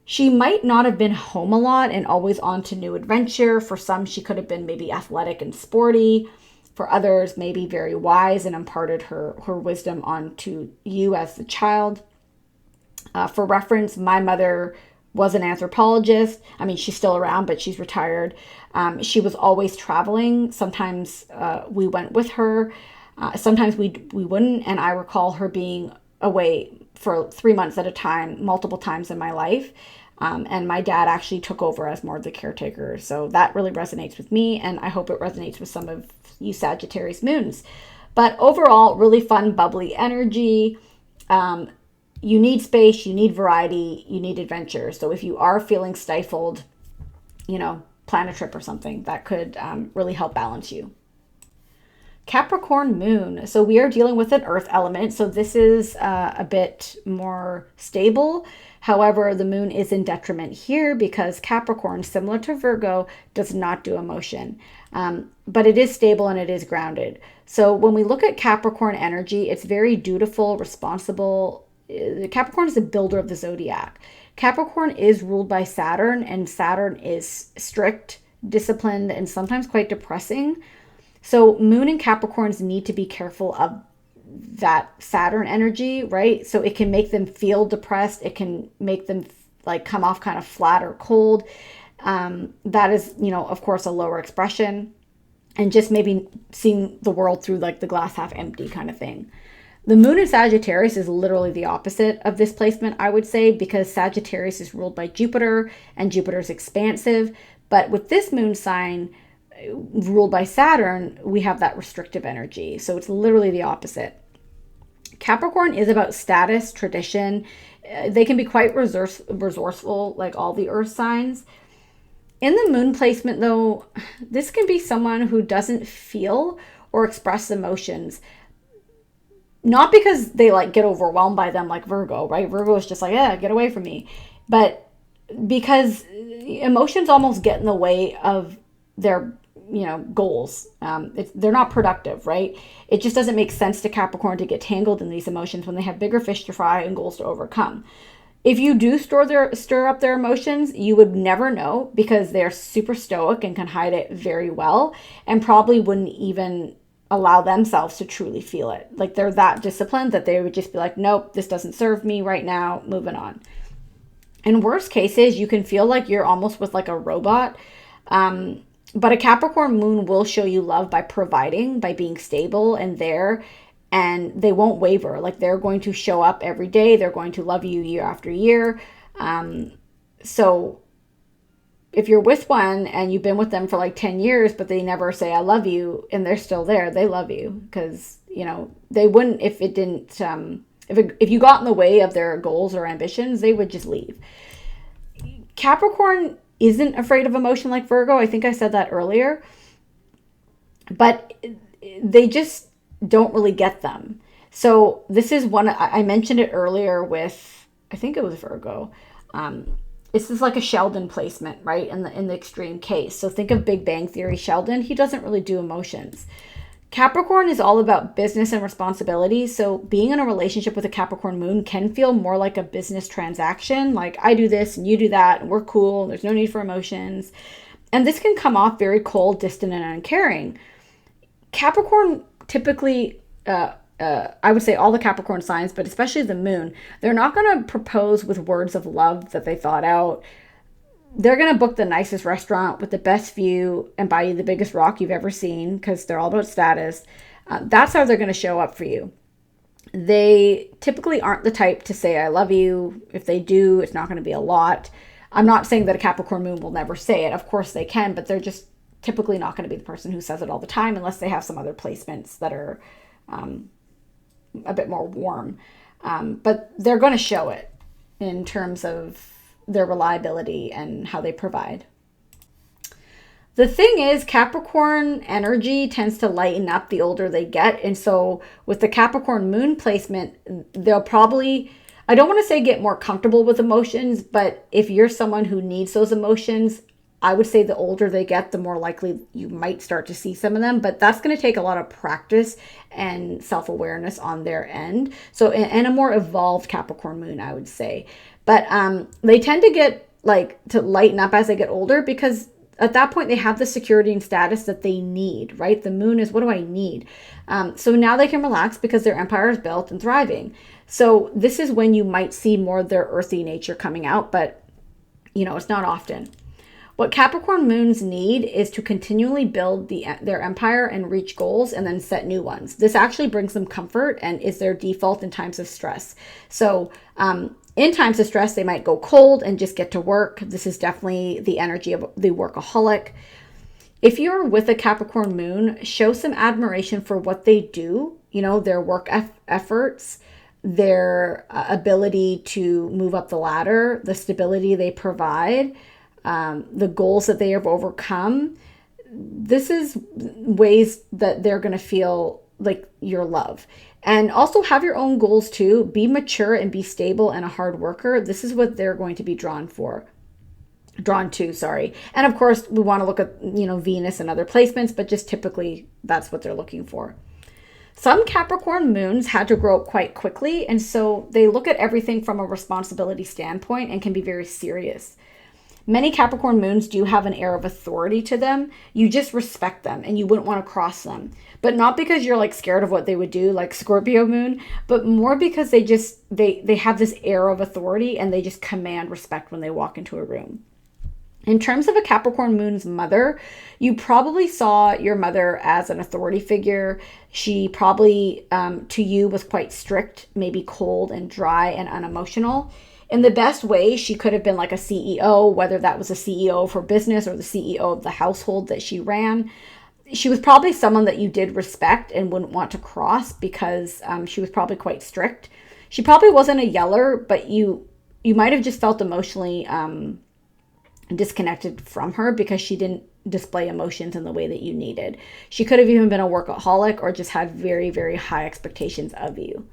She might not have been home a lot and always on to new adventure. For some, she could have been maybe athletic and sporty. For others, maybe very wise and imparted her wisdom onto you as the child. For reference, my mother was an anthropologist. I mean, she's still around, but she's retired. She was always traveling. Sometimes we went with her. Sometimes we wouldn't. And I recall her being away for 3 months at a time, multiple times in my life. And my dad actually took over as more of the caretaker. So that really resonates with me. And I hope it resonates with some of you Sagittarius moons. But overall, really fun, bubbly energy. You need space, you need variety, you need adventure. So if you are feeling stifled, plan a trip or something that could really help balance you. Capricorn moon. So we are dealing with an earth element. So this is a bit more stable. However, the moon is in detriment here because Capricorn, similar to Virgo, does not do emotion. But it is stable and it is grounded. So when we look at Capricorn energy, it's very dutiful, responsible. Capricorn is the builder of the zodiac. Capricorn is ruled by Saturn, and Saturn is strict, disciplined, and sometimes quite depressing. So Moon and Capricorns need to be careful of that Saturn energy, right? So it can make them feel depressed. It can make them come off kind of flat or cold. That is, of course, a lower expression, and just maybe seeing the world through the glass half empty kind of thing. The moon in Sagittarius is literally the opposite of this placement, I would say, because Sagittarius is ruled by Jupiter and Jupiter is expansive. But with this moon sign ruled by Saturn, we have that restrictive energy. So it's literally the opposite. Capricorn is about status, tradition. They can be quite resourceful, like all the earth signs. In the moon placement, though, this can be someone who doesn't feel or express emotions. Not because they get overwhelmed by them like Virgo, right? Virgo is just get away from me. But because emotions almost get in the way of their, goals. They're not productive, right? It just doesn't make sense to Capricorn to get tangled in these emotions when they have bigger fish to fry and goals to overcome. If you do stir up their emotions, you would never know because they're super stoic and can hide it very well and probably wouldn't even allow themselves to truly feel it. They're that disciplined that they would just be nope, this doesn't serve me right now, moving on. In worst cases, you can feel like you're almost with a robot. But a Capricorn moon will show you love by providing, by being stable and there, and they won't waver. They're going to show up every day. They're going to love you year after year. So if you're with one and you've been with them for 10 years, but they never say, I love you, and they're still there, they love you because, they wouldn't if it didn't, if you got in the way of their goals or ambitions, they would just leave. Capricorn isn't afraid of emotion like Virgo. I think I said that earlier, but they just don't really get them. So this is one, I mentioned it earlier with, I think it was Virgo. This is like a Sheldon placement, right? In the extreme case. So think of Big Bang Theory Sheldon. He doesn't really do emotions. Capricorn is all about business and responsibility. So being in a relationship with a Capricorn moon can feel more like a business transaction. Like, I do this and you do that and we're cool. And there's no need for emotions. And this can come off very cold, distant, and uncaring. Capricorn typically, I would say all the Capricorn signs, but especially the moon, they're not going to propose with words of love that they thought out. They're going to book the nicest restaurant with the best view and buy you the biggest rock you've ever seen because they're all about status. That's how they're going to show up for you. They typically aren't the type to say, I love you. If they do, it's not going to be a lot. I'm not saying that a Capricorn moon will never say it. Of course they can, but they're just typically not going to be the person who says it all the time unless they have some other placements that are a bit more warm. But they're going to show it in terms of their reliability and how they provide. The thing is, Capricorn energy tends to lighten up the older they get. And so with the Capricorn moon placement, they'll probably, I don't want to say get more comfortable with emotions, but if you're someone who needs those emotions, I would say the older they get, the more likely you might start to see some of them, but that's going to take a lot of practice and self-awareness on their end. So, and a more evolved Capricorn moon, I would say. But they tend to get to lighten up as they get older because at that point they have the security and status that they need, right? The moon is, what do I need? So now they can relax because their empire is built and thriving. So this is when you might see more of their earthy nature coming out, but it's not often. What Capricorn moons need is to continually build their empire and reach goals and then set new ones. This actually brings them comfort and is their default in times of stress. So in times of stress, they might go cold and just get to work. This is definitely the energy of the workaholic. If you're with a Capricorn moon, show some admiration for what they do, their work efforts, their ability to move up the ladder, the stability they provide, the goals that they have overcome. This is ways that they're going to feel like your love. And also have your own goals too. Be mature and be stable and a hard worker. This is what they're going to be drawn to. And of course, we want to look at, Venus and other placements, but just typically that's what they're looking for. Some Capricorn moons had to grow up quite quickly. And so they look at everything from a responsibility standpoint and can be very serious. Many Capricorn moons do have an air of authority to them. You just respect them and you wouldn't want to cross them. But not because you're scared of what they would do, like Scorpio moon, but more because they have this air of authority and they just command respect when they walk into a room. In terms of a Capricorn moon's mother, you probably saw your mother as an authority figure. She probably, to you, was quite strict, maybe cold and dry and unemotional. In the best way, she could have been like a CEO, whether that was a CEO of her business or the CEO of the household that she ran. She was probably someone that you did respect and wouldn't want to cross because she was probably quite strict. She probably wasn't a yeller, but you might have just felt emotionally disconnected from her because she didn't display emotions in the way that you needed. She could have even been a workaholic or just had very, very high expectations of you.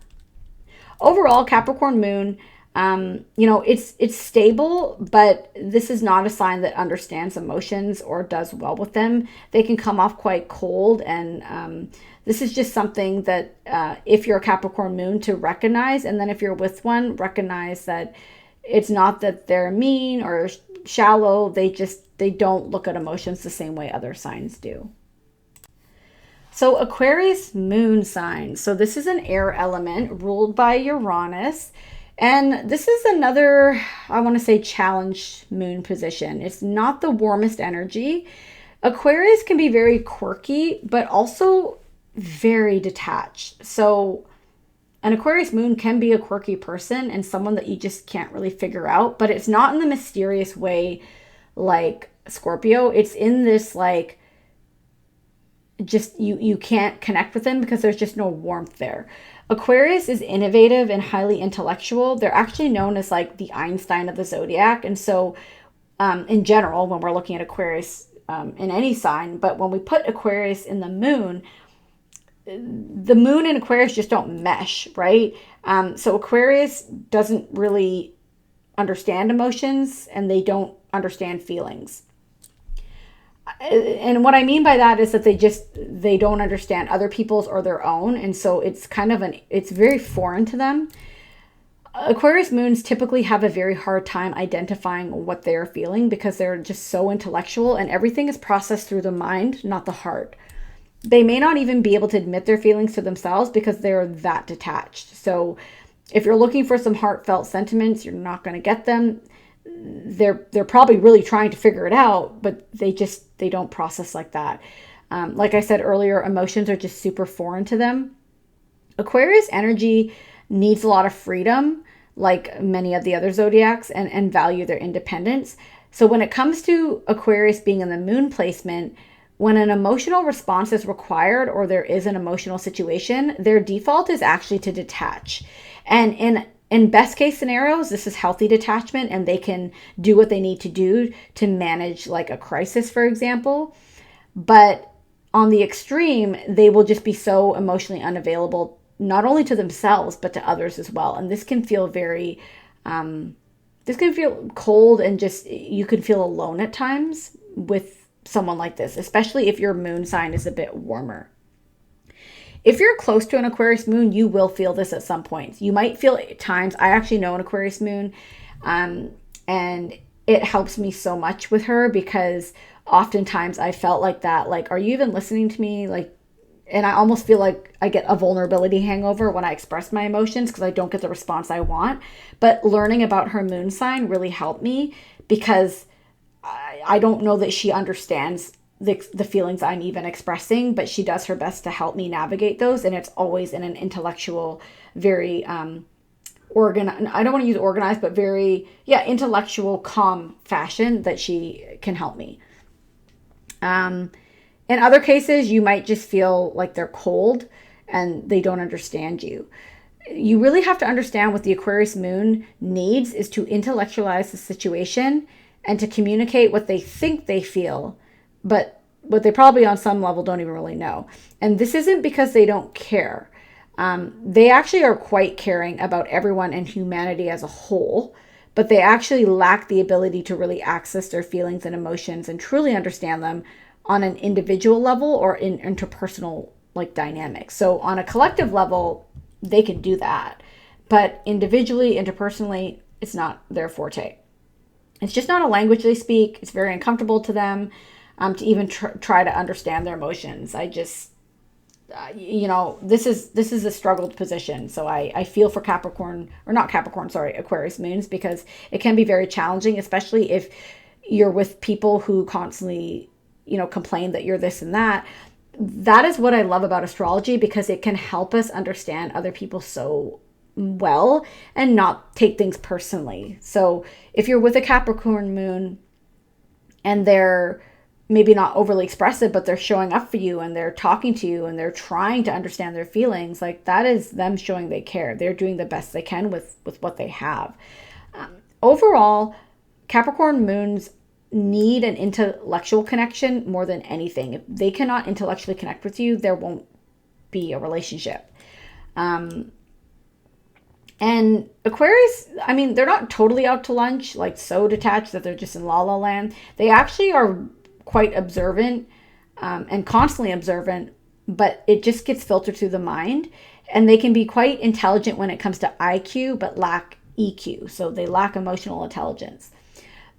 Overall, Capricorn moon, it's stable, but this is not a sign that understands emotions or does well with them. They can come off quite cold, and this is just something that if you're a Capricorn moon to recognize, and then if you're with one, recognize that it's not that they're mean or shallow. They don't look at emotions the same way other signs do. So Aquarius moon sign. So this is an air element ruled by Uranus. And this is another, I want to say, challenge moon position. It's not the warmest energy. Aquarius can be very quirky, but also very detached. So an Aquarius moon can be a quirky person and someone that you just can't really figure out, but it's not in the mysterious way like Scorpio. It's in this just you can't connect with them because there's just no warmth there. Aquarius is innovative and highly intellectual. They're actually known as the Einstein of the zodiac. And so in general, when we're looking at Aquarius in any sign, but when we put Aquarius in the moon and Aquarius just don't mesh, right? So Aquarius doesn't really understand emotions and they don't understand feelings. And what I mean by that is that they don't understand other people's or their own. And so it's it's very foreign to them. Aquarius moons typically have a very hard time identifying what they're feeling because they're just so intellectual and everything is processed through the mind, not the heart. They may not even be able to admit their feelings to themselves because they're that detached. So if you're looking for some heartfelt sentiments, you're not going to get them. They're probably really trying to figure it out, but they don't process like that. Like I said earlier, emotions are just super foreign to them. Aquarius energy needs a lot of freedom, like many of the other zodiacs, and value their independence. So when it comes to Aquarius being in the moon placement, when an emotional response is required or there is an emotional situation, their default is actually to detach. And in best case scenarios, this is healthy detachment and they can do what they need to do to manage like a crisis, for example. But on the extreme, they will just be so emotionally unavailable, not only to themselves, but to others as well. And this can feel this can feel cold and just, you can feel alone at times with someone like this, especially if your moon sign is a bit warmer. If you're close to an Aquarius moon, you will feel this at some points. You might feel at times, I actually know an Aquarius moon, and it helps me so much with her because oftentimes I felt like that, like, are you even listening to me? Like, and I almost feel like I get a vulnerability hangover when I express my emotions because I don't get the response I want. But learning about her moon sign really helped me because I don't know that she understands the feelings I'm even expressing, but she does her best to help me navigate those. And it's always in an intellectual, very I don't want to use organized, but very, intellectual, calm fashion that she can help me. In other cases, you might just feel like they're cold and they don't understand you. You really have to understand what the Aquarius moon needs is to intellectualize the situation and to communicate what they think they feel, but what they probably on some level don't even really know. And this isn't because they don't care. They actually are quite caring about everyone and humanity as a whole, but they actually lack the ability to really access their feelings and emotions and truly understand them on an individual level or in interpersonal like dynamics. So on a collective level, they can do that, but individually, interpersonally, it's not their forte. It's just not a language they speak. It's very uncomfortable to them to even try to understand their emotions. I just, this is a struggled position. So I feel for Aquarius moons, because it can be very challenging, especially if you're with people who constantly, complain that you're this and that. That is what I love about astrology, because it can help us understand other people so well and not take things personally. So if you're with a Capricorn moon and they're maybe not overly expressive, but they're showing up for you and they're talking to you and they're trying to understand their feelings, like that is them showing they care. They're doing the best they can with what they have. Overall, Capricorn moons need an intellectual connection more than anything. If they cannot intellectually connect with you, there won't be a relationship. And Aquarius, they're not totally out to lunch, like so detached that they're just in la la land. They actually are quite observant and constantly observant, but it just gets filtered through the mind. And they can be quite intelligent when it comes to IQ, but lack EQ. So they lack emotional intelligence.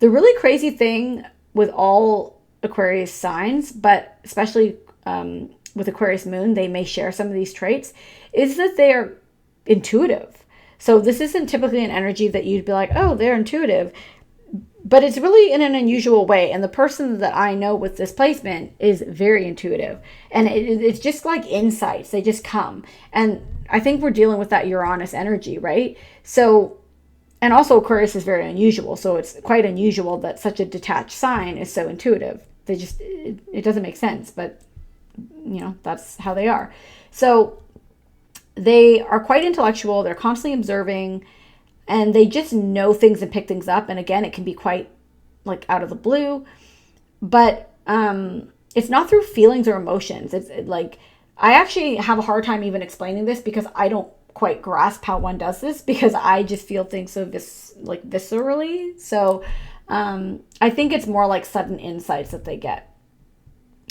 The really crazy thing with all Aquarius signs, but especially with Aquarius moon, they may share some of these traits, is that they are intuitive. So this isn't typically an energy that you'd be like, oh, they're intuitive, but it's really in an unusual way. And the person that I know with this placement is very intuitive, and it's just like insights. They just come. And I think we're dealing with that Uranus energy, right? So, and also Aquarius is very unusual. So it's quite unusual that such a detached sign is so intuitive. It doesn't make sense, but that's how they are. So they are quite intellectual. They're constantly observing, and they just know things and pick things up. And again, it can be quite like out of the blue, but it's not through feelings or emotions. It's like I actually have a hard time even explaining this because I don't quite grasp how one does this, because I just feel things so viscerally. So I think it's more like sudden insights that they get.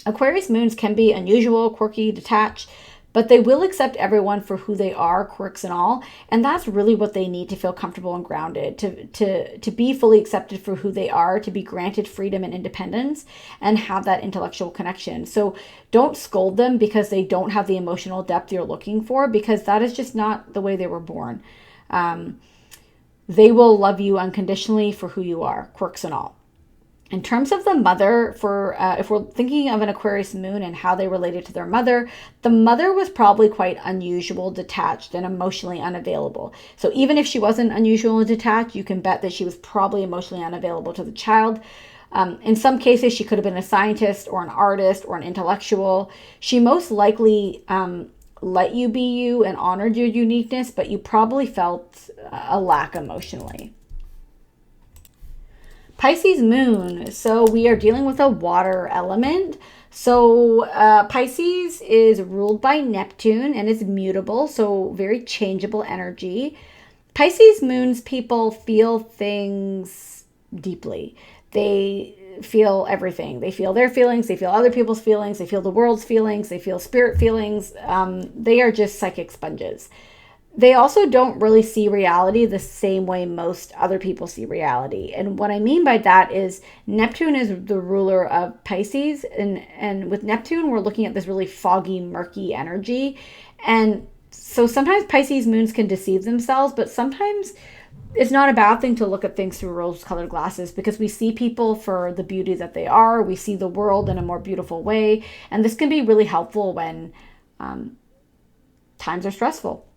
Aquarius moons can be unusual, quirky, detached, but they will accept everyone for who they are, quirks and all. And that's really what they need to feel comfortable and grounded, to be fully accepted for who they are, to be granted freedom and independence, and have that intellectual connection. So don't scold them because they don't have the emotional depth you're looking for, because that is just not the way they were born. They will love you unconditionally for who you are, quirks and all. In terms of the mother, for if we're thinking of an Aquarius moon and how they related to their mother, the mother was probably quite unusual, detached, and emotionally unavailable. So even if she wasn't unusual and detached, you can bet that she was probably emotionally unavailable to the child. In some cases, she could have been a scientist or an artist or an intellectual. She most likely let you be you and honored your uniqueness, but you probably felt a lack emotionally. Pisces moon. So we are dealing with a water element. So Pisces is ruled by Neptune and is mutable, so very changeable energy. Pisces moons people feel things deeply. They feel everything. They feel their feelings. They feel other people's feelings. They feel the world's feelings. They feel spirit feelings. They are just psychic sponges. They also don't really see reality the same way most other people see reality. And what I mean by that is Neptune is the ruler of Pisces. And with Neptune, we're looking at this really foggy, murky energy. And so sometimes Pisces moons can deceive themselves, but sometimes it's not a bad thing to look at things through rose-colored glasses, because we see people for the beauty that they are. We see the world in a more beautiful way. And this can be really helpful when times are stressful.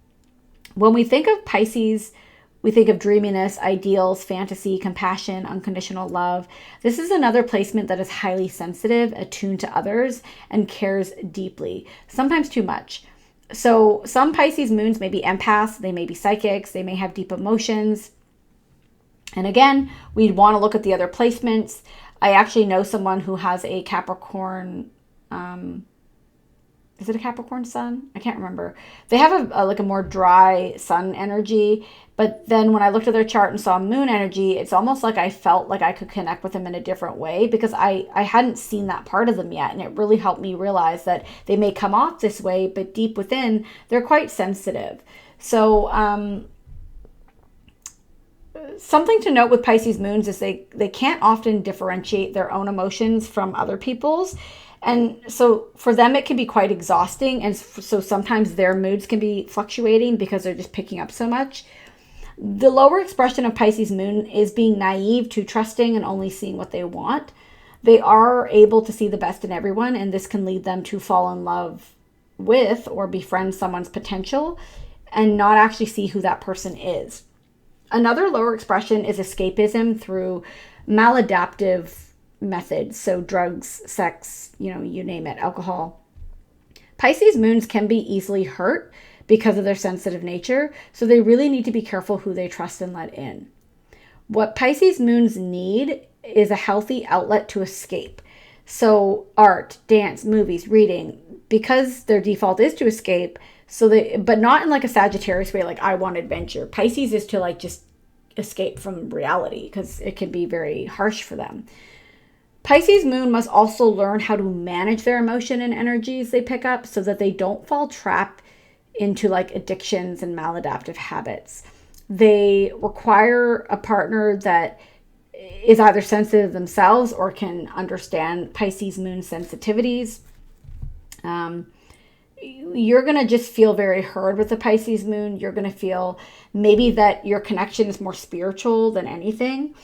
When we think of Pisces, we think of dreaminess, ideals, fantasy, compassion, unconditional love. This is another placement that is highly sensitive, attuned to others, and cares deeply, sometimes too much. So some Pisces moons may be empaths, they may be psychics, they may have deep emotions. And again, we'd want to look at the other placements. I actually know someone who has a Capricorn, is it a Capricorn sun? I can't remember. They have a more dry sun energy, but then when I looked at their chart and saw moon energy, it's almost like I felt like I could connect with them in a different way, because I hadn't seen that part of them yet. And it really helped me realize that they may come off this way, but deep within, they're quite sensitive. So something to note with Pisces moons is they can't often differentiate their own emotions from other people's. And so for them, it can be quite exhausting. And so sometimes their moods can be fluctuating because they're just picking up so much. The lower expression of Pisces moon is being naive to trusting and only seeing what they want. They are able to see the best in everyone, and this can lead them to fall in love with or befriend someone's potential and not actually see who that person is. Another lower expression is escapism through maladaptive methods. So drugs, sex, you name it, alcohol. Pisces moons can be easily hurt because of their sensitive nature. So they really need to be careful who they trust and let in. What Pisces moons need is a healthy outlet to escape. So art, dance, movies, reading, because their default is to escape. But not in like a Sagittarius way, like I want adventure. Pisces is to like just escape from reality because it can be very harsh for them. Pisces moon must also learn how to manage their emotion and energies they pick up so that they don't fall trapped into like addictions and maladaptive habits. They require a partner that is either sensitive themselves or can understand Pisces moon sensitivities. You're going to just feel very heard with the Pisces moon. You're going to feel maybe that your connection is more spiritual than anything,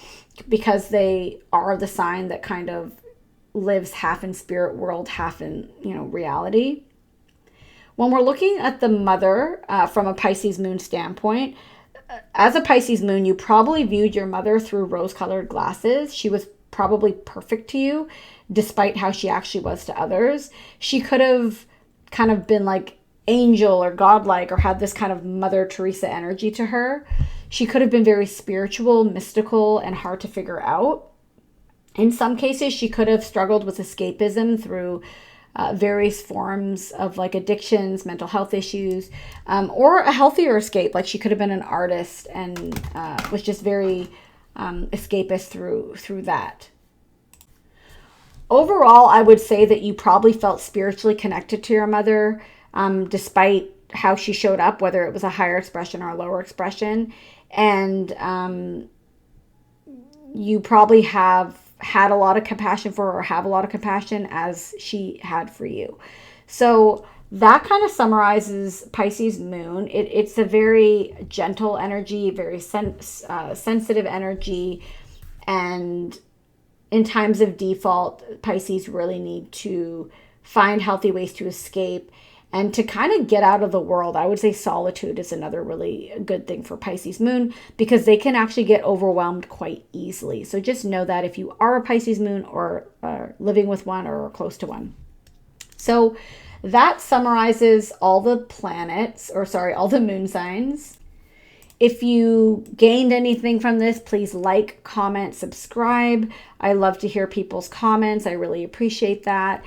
because they are the sign that kind of lives half in spirit world, half in, reality. When we're looking at the mother from a Pisces moon standpoint, as a Pisces moon, you probably viewed your mother through rose-colored glasses. She was probably perfect to you, despite how she actually was to others. She could have kind of been like angel or godlike, or had this kind of Mother Teresa energy to her. She could have been very spiritual, mystical, and hard to figure out. In some cases, she could have struggled with escapism through various forms of like addictions, mental health issues, or a healthier escape. Like she could have been an artist and was just very escapist through that. Overall, I would say that you probably felt spiritually connected to your mother, despite how she showed up, whether it was a higher expression or a lower expression. And you probably have had a lot of compassion for her, or have a lot of compassion as she had for you. So that kind of summarizes Pisces moon. It's a very gentle energy, very sensitive energy. And in times of default, Pisces really need to find healthy ways to escape and to kind of get out of the world. I would say solitude is another really good thing for Pisces moon, because they can actually get overwhelmed quite easily. So just know that if you are a Pisces moon, or living with one or close to one. So that summarizes all the planets, all the moon signs. If you gained anything from this, please like, comment, subscribe. I love to hear people's comments. I really appreciate that.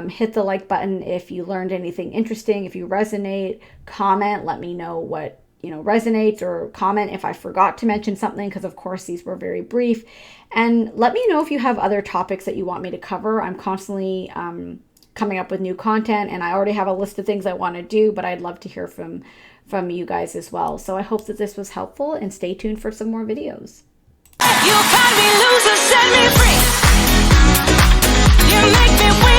Hit the like button if you learned anything interesting. If you resonate, comment. Let me know what resonates, or comment if I forgot to mention something, because of course these were very brief. And let me know if you have other topics that you want me to cover. I'm constantly coming up with new content, and I already have a list of things I want to do, but I'd love to hear from you guys as well. So I hope that this was helpful, and stay tuned for some more videos. You got me loose and set me free. You make me win.